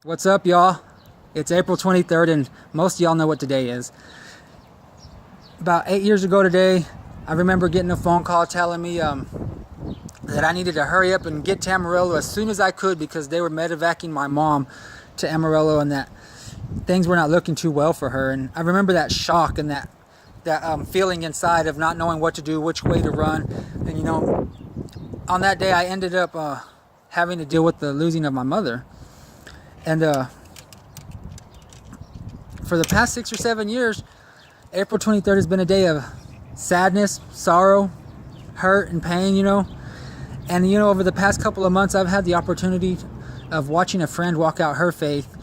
What's up, y'all? It's April 23rd, and most of y'all know what today is. About 8 years ago today, I remember getting a phone call telling me that I needed to hurry up and get to Amarillo as soon as I could because they were medevacing my mom to Amarillo and that things were not looking too well for her. And I remember that shock and that feeling inside of not knowing what to do, which way to run. And on that day, I ended up having to deal with the losing of my mother. And for the past 6 or 7 years, April 23rd has been a day of sadness, sorrow, hurt, and pain, And, over the past couple of months, I've had the opportunity of watching a friend walk out her faith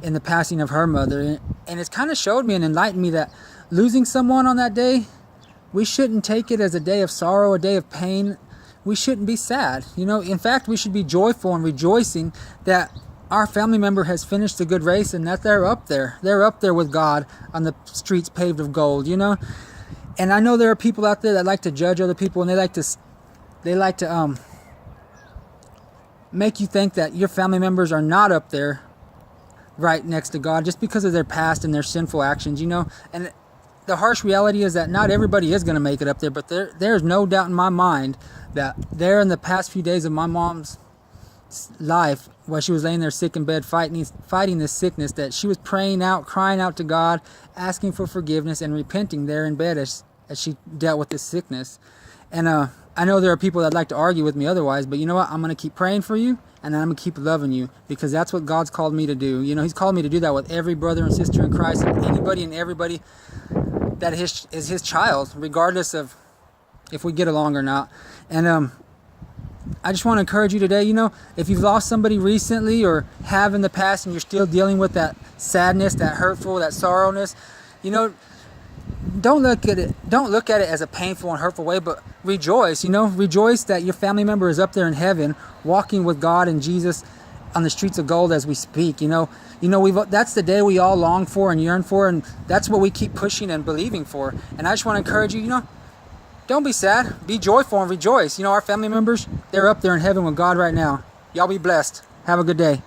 in the passing of her mother. And it's kind of showed me and enlightened me that losing someone on that day, we shouldn't take it as a day of sorrow, a day of pain. We shouldn't be sad. In fact, we should be joyful and rejoicing that our family member has finished a good race and that they're up there. They're up there with God on the streets paved of gold, And I know there are people out there that like to judge other people, and they like to make you think that your family members are not up there right next to God just because of their past and their sinful actions, And the harsh reality is that not everybody is going to make it up there, but there's no doubt in my mind that there in the past few days of my mom's life, while she was laying there sick in bed fighting this sickness, that she was praying out, crying out to God, asking for forgiveness and repenting there in bed as she dealt with this sickness. And I know there are people that like to argue with me otherwise, but you know what? I'm going to keep praying for you, and I'm going to keep loving you, because that's what God's called me to do. He's called me to do that with every brother and sister in Christ, and anybody and everybody that is his child, regardless of if we get along or not. And I just want to encourage you today, if you've lost somebody recently or have in the past and you're still dealing with that sadness, that hurtful, that sorrowness, don't look at it as a painful and hurtful way, but rejoice, rejoice that your family member is up there in heaven walking with God and Jesus on the streets of gold as we speak. That's the day we all long for and yearn for, and that's what we keep pushing and believing for. And I just want to encourage you, don't be sad. Be joyful and rejoice. Our family members, they're up there in heaven with God right now. Y'all be blessed. Have a good day.